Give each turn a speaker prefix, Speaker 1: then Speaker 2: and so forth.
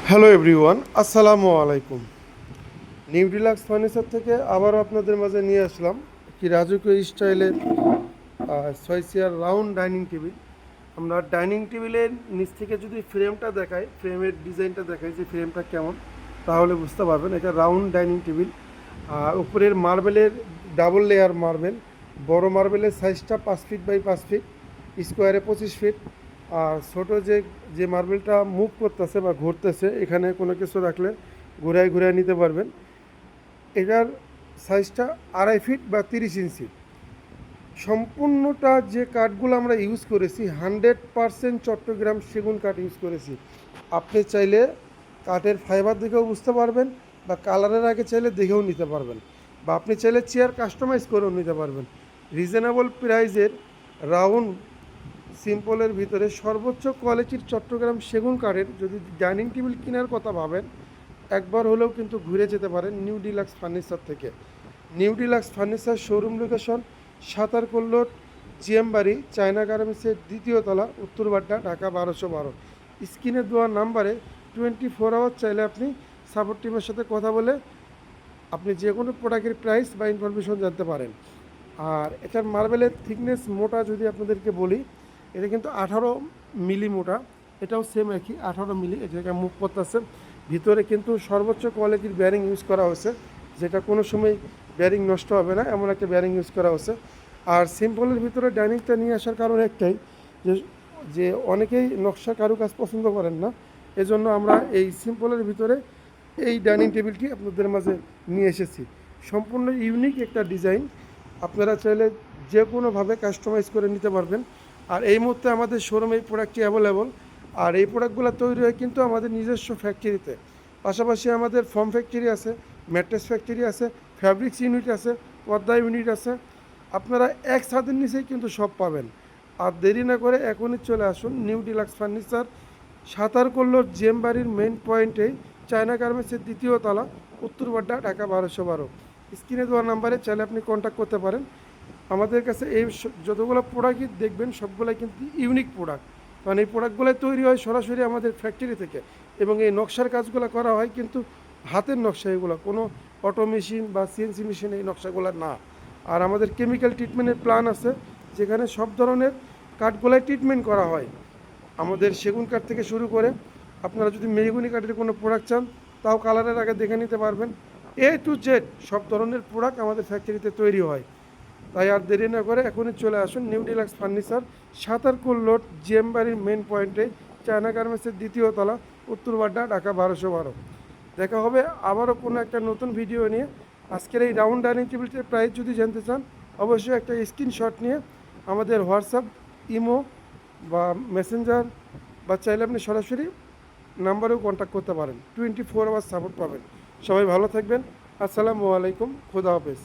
Speaker 1: Hello everyone, আসসালামু আলাইকুম। New deluxe furniture থেকে আবারও আপনাদের মাঝে নিয়ে আসলাম কি রাজকীয় স্টাইলের 6 চেয়ার রাউন্ড ডাইনিং টেবিল। আমরা ডাইনিং টেবিলের নিচ থেকে যদি ফ্রেমটা দেখাই, ফ্রেমের ডিজাইনটা দেখাই যে ফ্রেমটা কেমন, তাহলে বুঝতে পারবেন এটা রাউন্ড ডাইনিং টেবিল। উপরের মার্বেলের ডাবল লেয়ার মার্বেল, বড় মার্বেলের সাইজটা 5 ফিট বাই 5 ফিট, স্কোয়ারে 25 ফিট। আর ছোটো যে যে মার্বেলটা মুভ করতেছে বা ঘুরতেছে, এখানে কোনো কিছু রাখলে ঘুরায় ঘুরায় নিতে পারবেন। এটার সাইজটা 2.5 ফিট বা 30 ইঞ্চি। সম্পূর্ণটা যে কাঠগুলো আমরা ইউজ করেছি 100% চট্টগ্রাম সেগুন কাঠ ইউজ করেছি। আপনি চাইলে কাঠের ফাইবার দেখেও বুঝতে পারবেন, বা কালারের আগে চাইলে দেখেও নিতে পারবেন, বা আপনি চাইলে চেয়ার কাস্টমাইজ করেও নিতে পারবেন। রিজনেবল প্রাইজের রাউন্ড সিম্পলের ভিতরে সর্বোচ্চ কোয়ালিটির চট্টগ্রাম সেগুন কাঠের যদি ডাইনিং টেবিল কেনার কথা ভাবেন, একবার হলেও কিন্তু ঘুরে যেতে পারেন নিউ ডিলাক্স ফার্নিচার থেকে। New deluxe furniture showroom location সাতারকল্লোর জিএমবাড়ি, চায়না গার্মেন্টসের 2য় তলা, উত্তরবাড্ডা, ঢাকা 1212। স্ক্রিনে দেওয়া নাম্বারে 24 আওয়ার চাইলে আপনি সাপোর্ট টিমের সাথে কথা বলে আপনি যে কোনো প্রোডাক্টের প্রাইস বা ইনফরমেশন জানতে পারেন। আর এটার মার্বেলের থিকনেস মোটা যদি আপনাদেরকে বলি, এটা কিন্তু 18 মিলি মোটা। এটাও সেম একই 18 মিলি। এটাকে মুখ করতেছে ভিতরে কিন্তু সর্বোচ্চ কোয়ালিটির ব্যারিং ইউজ করা হয়েছে, যেটা কোনো সময় ব্যারিং নষ্ট হবে না, এমন একটা ব্যারিং ইউজ করা হয়েছে। আর সিম্পলের ভিতরে ডাইনিংটা নিয়ে আসার কারণ একটাই, যে যে অনেকেই নকশা কারুকাজ পছন্দ করেন না, এজন্য আমরা এই সিম্পলের ভিতরে এই ডাইনিং টেবিলটি আপনাদের মাঝে নিয়ে এসেছি। সম্পূর্ণ ইউনিক একটা ডিজাইন, আপনারা চাইলে যে কোনোভাবে কাস্টমাইজ করে নিতে পারবেন। আর এই মুহূর্তে আমাদের শোরুমে এই প্রোডাক্টটি অ্যাভেলেবল। আর এই প্রোডাক্টগুলো তৈরি হয় কিন্তু আমাদের নিজস্ব ফ্যাক্টরিতে। পাশাপাশি আমাদের ফর্ম ফ্যাক্টরি আছে, ম্যাট্রেস ফ্যাক্টরি আছে, ফ্যাব্রিক্স ইউনিট আছে, পর্দা ইউনিট আছে। আপনারা এক ছাদের নিচেই কিন্তু সব পাবেন। আর দেরি না করে এখনই চলে আসুন নিউ ডিলাক্স ফার্নিচার, সাতারকল্লোর জেমবাড়ির মেইন পয়েন্টেই, চায়না গার্মেন্টসের 2য় তলা, উত্তরবাড্ডা, ঢাকা 1212। স্ক্রিনে দেওয়া নাম্বারে চাইলে আপনি কন্ট্যাক্ট করতে পারেন। আমাদের কাছে এই যতগুলো প্রোডাক্টই দেখবেন সবগুলাই কিন্তু ইউনিক প্রোডাক্ট, কারণ এই প্রোডাক্টগুলোই তৈরি হয় সরাসরি আমাদের ফ্যাক্টরি থেকে। এবং এই নকশার কাজগুলো করা হয় কিন্তু হাতের নকশা, এগুলো কোনো অটো মেশিন বা সিএনসি মেশিন এই নকশাগুলো না। আর আমাদের কেমিক্যাল ট্রিটমেন্টের প্ল্যান আছে, যেখানে সব ধরনের কাঠগোলাই ট্রিটমেন্ট করা হয়। আমাদের সেগুন কাঠ থেকে শুরু করে আপনারা যদি মেহগুনি কাঠের কোনো প্রোডাক্ট চান, তাও কালারের আগে দেখে নিতে পারবেন। A to Z সব ধরনের প্রোডাক্ট আমাদের ফ্যাক্টরিতে তৈরি হয়। তাই আর দেরি না করে এখনই চলে আসুন new deluxe furniture, Satarkul road, জিএমবাড়ির মেন পয়েন্টে, চায়না গার্মেন্টসের 2য় তলা, উত্তরবাড্ডা, ঢাকা 1212। দেখা হবে আবারও কোনো একটা নতুন ভিডিও নিয়ে। আজকের এই রাউন্ড ডাইনিং টেবিলটির প্রাইস যদি জানতে চান, অবশ্যই একটা স্ক্রিনশট নিয়ে আমাদের হোয়াটসঅ্যাপ, ইমো বা মেসেঞ্জার, বা চাইলে আপনি সরাসরি নাম্বারেও কন্ট্যাক্ট করতে পারেন। 24 আওয়ার সাপোর্ট পাবেন। সবাই ভালো থাকবেন। আসসালামু আলাইকুম, খুদা হাফেজ।